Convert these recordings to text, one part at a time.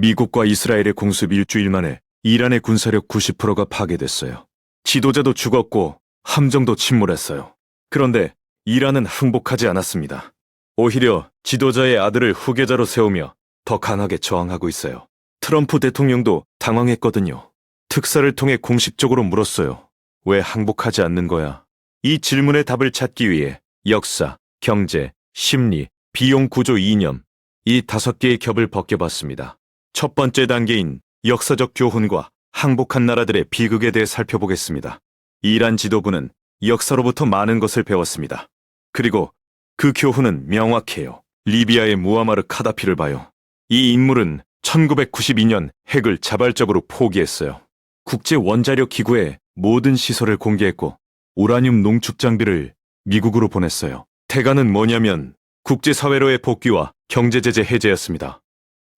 미국과 이스라엘의 공습 일주일 만에 이란의 군사력 90%가 파괴됐어요. 지도자도 죽었고 함정도 침몰했어요. 그런데 이란은 항복하지 않았습니다. 오히려 지도자의 아들을 후계자로 세우며 더 강하게 저항하고 있어요. 트럼프 대통령도 당황했거든요. 특사를 통해 공식적으로 물었어요. 왜 항복하지 않는 거야? 이 질문의 답을 찾기 위해 역사, 경제, 심리, 비용 구조 이념, 이 5개의 겹을 벗겨봤습니다. 첫 번째 단계인 역사적 교훈과 항복한 나라들의 비극에 대해 살펴보겠습니다. 이란 지도부는 역사로부터 많은 것을 배웠습니다. 그리고 그 교훈은 명확해요. 리비아의 무아마르 카다피를 봐요. 이 인물은 1992년 핵을 자발적으로 포기했어요. 국제 원자력 기구의 모든 시설을 공개했고 우라늄 농축 장비를 미국으로 보냈어요. 대가는 뭐냐면 국제사회로의 복귀와 경제제재 해제였습니다.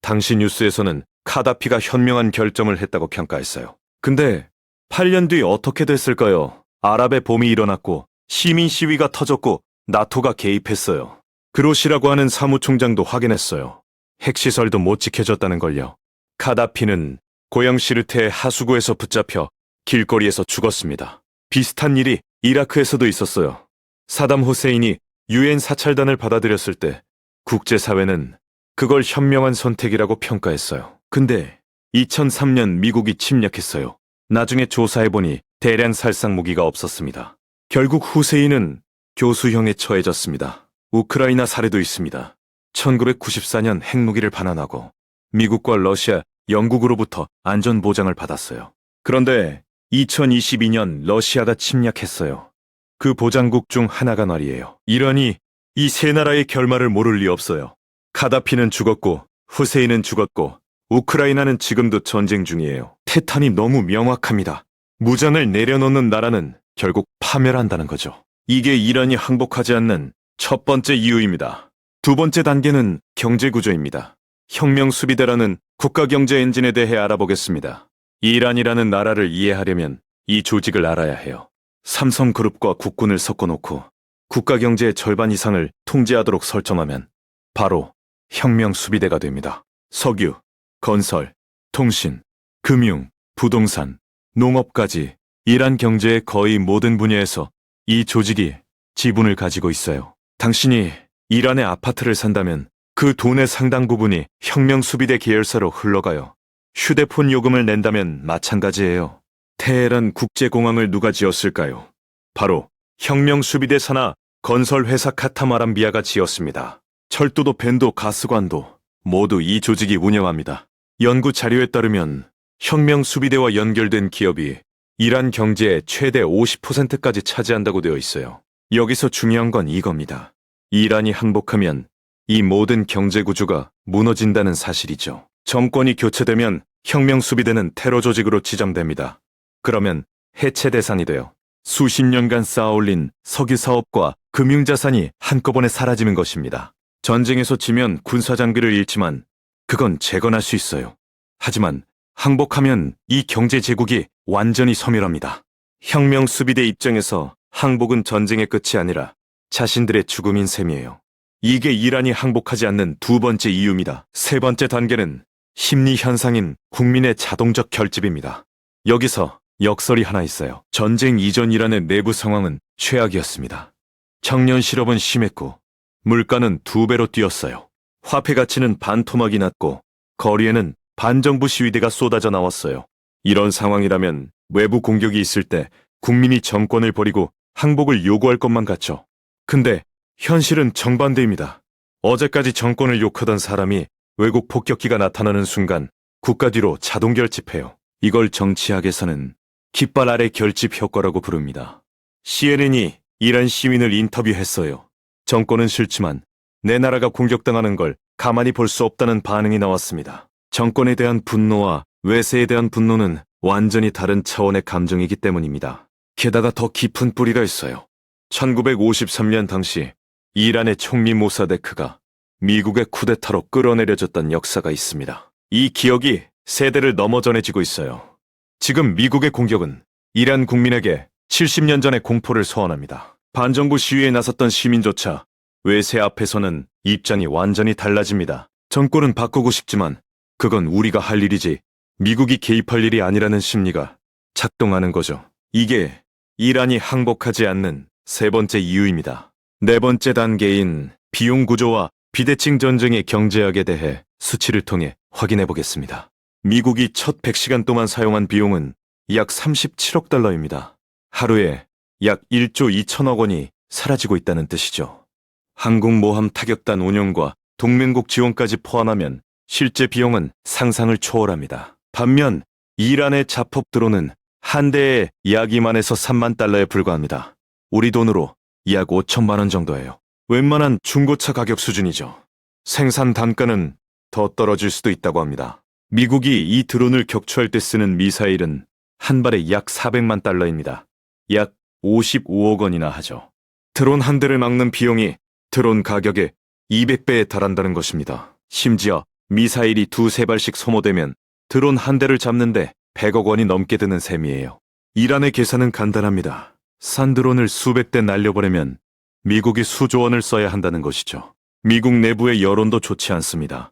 당시 뉴스에서는 카다피가 현명한 결정을 했다고 평가했어요. 근데 8년 뒤 어떻게 됐을까요? 아랍의 봄이 일어났고 시민 시위가 터졌고 나토가 개입했어요. 그로시라고 하는 사무총장도 확인했어요. 핵시설도 못 지켜줬다는 걸요. 카다피는 고영 시르테의 하수구에서 붙잡혀 길거리에서 죽었습니다. 비슷한 일이 이라크에서도 있었어요. 사담 후세인이 유엔 사찰단을 받아들였을 때 국제사회는 그걸 현명한 선택이라고 평가했어요. 근데 2003년 미국이 침략했어요. 나중에 조사해보니 대량 살상 무기가 없었습니다. 결국 후세인은 교수형에 처해졌습니다. 우크라이나 사례도 있습니다. 1994년 핵무기를 반환하고 미국과 러시아, 영국으로부터 안전보장을 받았어요. 그런데 2022년 러시아가 침략했어요. 그 보장국 중 하나가 말이에요. 이란이 이 세 나라의 결말을 모를 리 없어요. 카다피는 죽었고 후세인은 죽었고 우크라이나는 지금도 전쟁 중이에요. 패턴이 너무 명확합니다. 무장을 내려놓는 나라는 결국 파멸한다는 거죠. 이게 이란이 항복하지 않는 첫 번째 이유입니다. 두 번째 단계는 경제구조입니다. 혁명수비대라는 국가경제 엔진에 대해 알아보겠습니다. 이란이라는 나라를 이해하려면 이 조직을 알아야 해요. 삼성그룹과 국군을 섞어놓고 국가경제의 절반 이상을 통제하도록 설정하면 바로 혁명수비대가 됩니다. 석유, 건설, 통신, 금융, 부동산, 농업까지 이란 경제의 거의 모든 분야에서 이 조직이 지분을 가지고 있어요. 당신이 이란의 아파트를 산다면 그 돈의 상당 부분이 혁명수비대 계열사로 흘러가요. 휴대폰 요금을 낸다면 마찬가지예요. 테헤란 국제공항을 누가 지었을까요? 바로 혁명수비대 산하 건설회사 카타마란비아가 지었습니다. 철도도 밴도 가스관도 모두 이 조직이 운영합니다. 연구 자료에 따르면 혁명수비대와 연결된 기업이 이란 경제의 최대 50%까지 차지한다고 되어 있어요. 여기서 중요한 건 이겁니다. 이란이 항복하면 이 모든 경제구조가 무너진다는 사실이죠. 정권이 교체되면 혁명수비대는 테러 조직으로 지정됩니다. 그러면 해체 대상이 돼요. 수십 년간 쌓아올린 석유사업과 금융자산이 한꺼번에 사라지는 것입니다. 전쟁에서 지면 군사장비를 잃지만 그건 재건할 수 있어요. 하지만 항복하면 이 경제 제국이 완전히 소멸합니다. 혁명수비대 입장에서 항복은 전쟁의 끝이 아니라 자신들의 죽음인 셈이에요. 이게 이란이 항복하지 않는 두 번째 이유입니다. 세 번째 단계는 심리 현상인 국민의 자동적 결집입니다. 여기서 역설이 하나 있어요. 전쟁 이전 이란의 내부 상황은 최악이었습니다. 청년 실업은 심했고 물가는 2배로 뛰었어요. 화폐 가치는 반토막이 났고 거리에는 반정부 시위대가 쏟아져 나왔어요. 이런 상황이라면 외부 공격이 있을 때 국민이 정권을 버리고 항복을 요구할 것만 같죠. 근데 현실은 정반대입니다. 어제까지 정권을 욕하던 사람이 외국 폭격기가 나타나는 순간 국가 뒤로 자동 결집해요. 이걸 정치학에서는 깃발 아래 결집 효과라고 부릅니다. CNN이 이란 시민을 인터뷰했어요. 정권은 싫지만 내 나라가 공격당하는 걸 가만히 볼 수 없다는 반응이 나왔습니다. 정권에 대한 분노와 외세에 대한 분노는 완전히 다른 차원의 감정이기 때문입니다. 게다가 더 깊은 뿌리가 있어요. 1953년 당시 이란의 총리 모사데크가 미국의 쿠데타로 끌어내려졌던 역사가 있습니다. 이 기억이 세대를 넘어 전해지고 있어요. 지금 미국의 공격은 이란 국민에게 70년 전의 공포를 소환합니다. 반정부 시위에 나섰던 시민조차 외세 앞에서는 입장이 완전히 달라집니다. 정권은 바꾸고 싶지만 그건 우리가 할 일이지 미국이 개입할 일이 아니라는 심리가 작동하는 거죠. 이게 이란이 항복하지 않는 세 번째 이유입니다. 네 번째 단계인 비용 구조와 비대칭 전쟁의 경제학에 대해 수치를 통해 확인해 보겠습니다. 미국이 첫 100시간 동안 사용한 비용은 약 37억 달러입니다. 하루에 약 1조 2천억 원이 사라지고 있다는 뜻이죠. 항공모함 타격단 운용과 동맹국 지원까지 포함하면 실제 비용은 상상을 초월합니다. 반면 이란의 자폭 드론은 한 대에 약 2만에서 3만 달러에 불과합니다. 우리 돈으로 약 5천만 원 정도예요. 웬만한 중고차 가격 수준이죠. 생산 단가는 더 떨어질 수도 있다고 합니다. 미국이 이 드론을 격추할 때 쓰는 미사일은 한 발에 약 400만 달러입니다. 약 55억 원이나 하죠. 드론 한 대를 막는 비용이 드론 가격의 200배에 달한다는 것입니다. 심지어 미사일이 두세 발씩 소모되면 드론 한 대를 잡는데 100억 원이 넘게 드는 셈이에요. 이란의 계산은 간단합니다. 산 드론을 수백 대 날려보내면 미국이 수조 원을 써야 한다는 것이죠. 미국 내부의 여론도 좋지 않습니다.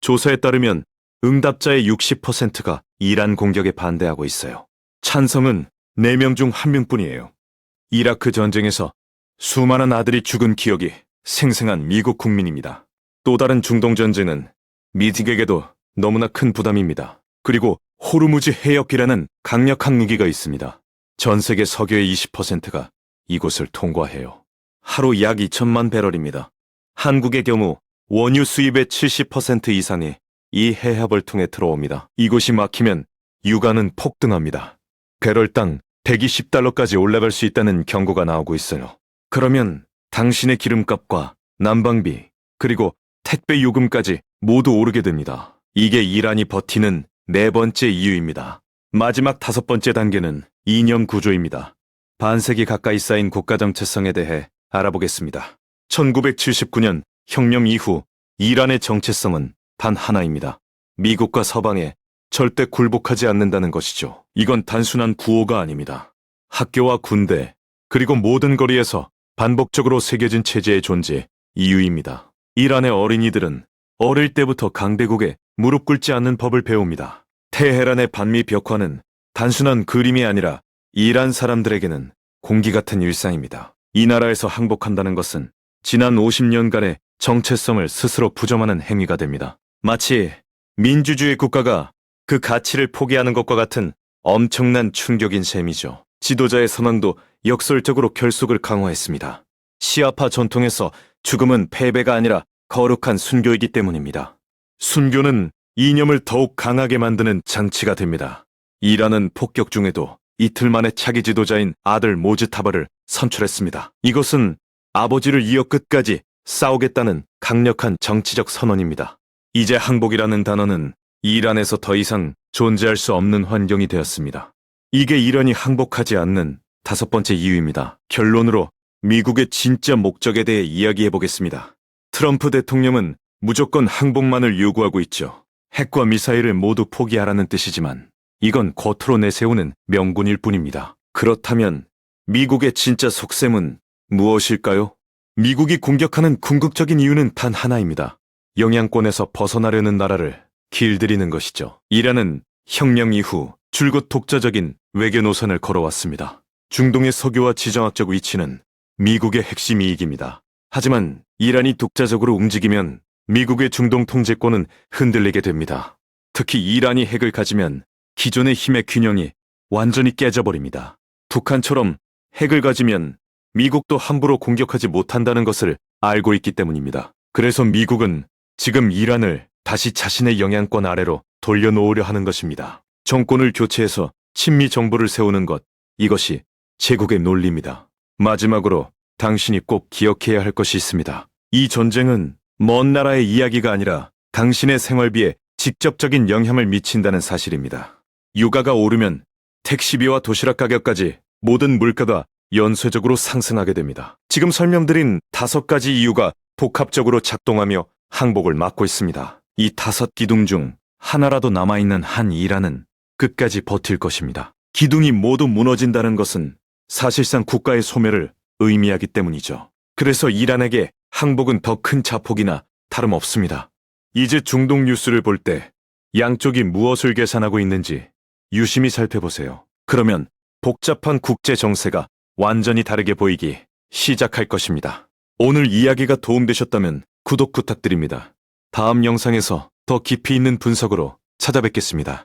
조사에 따르면 응답자의 60%가 이란 공격에 반대하고 있어요. 찬성은 4명 중 1명뿐이에요. 이라크 전쟁에서 수많은 아들이 죽은 기억이 생생한 미국 국민입니다. 또 다른 중동 전쟁은 미국에게도 너무나 큰 부담입니다. 그리고 호르무즈 해역이라는 강력한 무기가 있습니다. 전 세계 석유의 20%가 이곳을 통과해요. 하루 약 2천만 배럴입니다. 한국의 경우 원유 수입의 70% 이상이 이 해협을 통해 들어옵니다. 이곳이 막히면 유가는 폭등합니다. 배럴당 120달러까지 올라갈 수 있다는 경고가 나오고 있어요. 그러면 당신의 기름값과 난방비, 그리고 택배 요금까지 모두 오르게 됩니다. 이게 이란이 버티는 네 번째 이유입니다. 마지막 다섯 번째 단계는 이념 구조입니다. 반세기 가까이 쌓인 국가 정체성에 대해 알아보겠습니다. 1979년 혁명 이후 이란의 정체성은 단 하나입니다. 미국과 서방에 절대 굴복하지 않는다는 것이죠. 이건 단순한 구호가 아닙니다. 학교와 군대, 그리고 모든 거리에서 반복적으로 새겨진 체제의 존재, 이유입니다. 이란의 어린이들은 어릴 때부터 강대국에 무릎 꿇지 않는 법을 배웁니다. 테헤란의 반미 벽화는 단순한 그림이 아니라 이란 사람들에게는 공기 같은 일상입니다. 이 나라에서 항복한다는 것은 지난 50년간의 정체성을 스스로 부정하는 행위가 됩니다. 마치 민주주의 국가가 그 가치를 포기하는 것과 같은 엄청난 충격인 셈이죠. 지도자의 사망도 역설적으로 결속을 강화했습니다. 시아파 전통에서 죽음은 패배가 아니라 거룩한 순교이기 때문입니다. 순교는 이념을 더욱 강하게 만드는 장치가 됩니다. 이란은 폭격 중에도 이틀 만에 차기 지도자인 아들 모즈타바를 선출했습니다. 이것은 아버지를 이어 끝까지 싸우겠다는 강력한 정치적 선언입니다. 이제 항복이라는 단어는 이란에서 더 이상 존재할 수 없는 환경이 되었습니다. 이게 이란이 항복하지 않는 다섯 번째 이유입니다. 결론으로 미국의 진짜 목적에 대해 이야기해 보겠습니다. 트럼프 대통령은 무조건 항복만을 요구하고 있죠. 핵과 미사일을 모두 포기하라는 뜻이지만 이건 겉으로 내세우는 명분일 뿐입니다. 그렇다면 미국의 진짜 속셈은 무엇일까요? 미국이 공격하는 궁극적인 이유는 단 하나입니다. 영향권에서 벗어나려는 나라를 길들이는 것이죠. 이란은 혁명 이후 줄곧 독자적인 외교 노선을 걸어왔습니다. 중동의 석유와 지정학적 위치는 미국의 핵심 이익입니다. 하지만 이란이 독자적으로 움직이면 미국의 중동 통제권은 흔들리게 됩니다. 특히 이란이 핵을 가지면 기존의 힘의 균형이 완전히 깨져버립니다. 북한처럼 핵을 가지면 미국도 함부로 공격하지 못한다는 것을 알고 있기 때문입니다. 그래서 미국은 지금 이란을 다시 자신의 영향권 아래로 돌려놓으려 하는 것입니다. 정권을 교체해서 친미 정부를 세우는 것, 이것이 제국의 논리입니다. 마지막으로 당신이 꼭 기억해야 할 것이 있습니다. 이 전쟁은 먼 나라의 이야기가 아니라 당신의 생활비에 직접적인 영향을 미친다는 사실입니다. 유가가 오르면 택시비와 도시락 가격까지 모든 물가가 연쇄적으로 상승하게 됩니다. 지금 설명드린 5가지 이유가 복합적으로 작동하며 항복을 막고 있습니다. 이 5기둥 중 하나라도 남아있는 한 이란은 끝까지 버틸 것입니다. 기둥이 모두 무너진다는 것은 사실상 국가의 소멸을 의미하기 때문이죠. 그래서 이란에게 항복은 더 큰 자폭이나 다름없습니다. 이제 중동 뉴스를 볼 때 양쪽이 무엇을 계산하고 있는지 유심히 살펴보세요. 그러면 복잡한 국제 정세가 완전히 다르게 보이기 시작할 것입니다. 오늘 이야기가 도움되셨다면 구독 부탁드립니다. 다음 영상에서 더 깊이 있는 분석으로 찾아뵙겠습니다.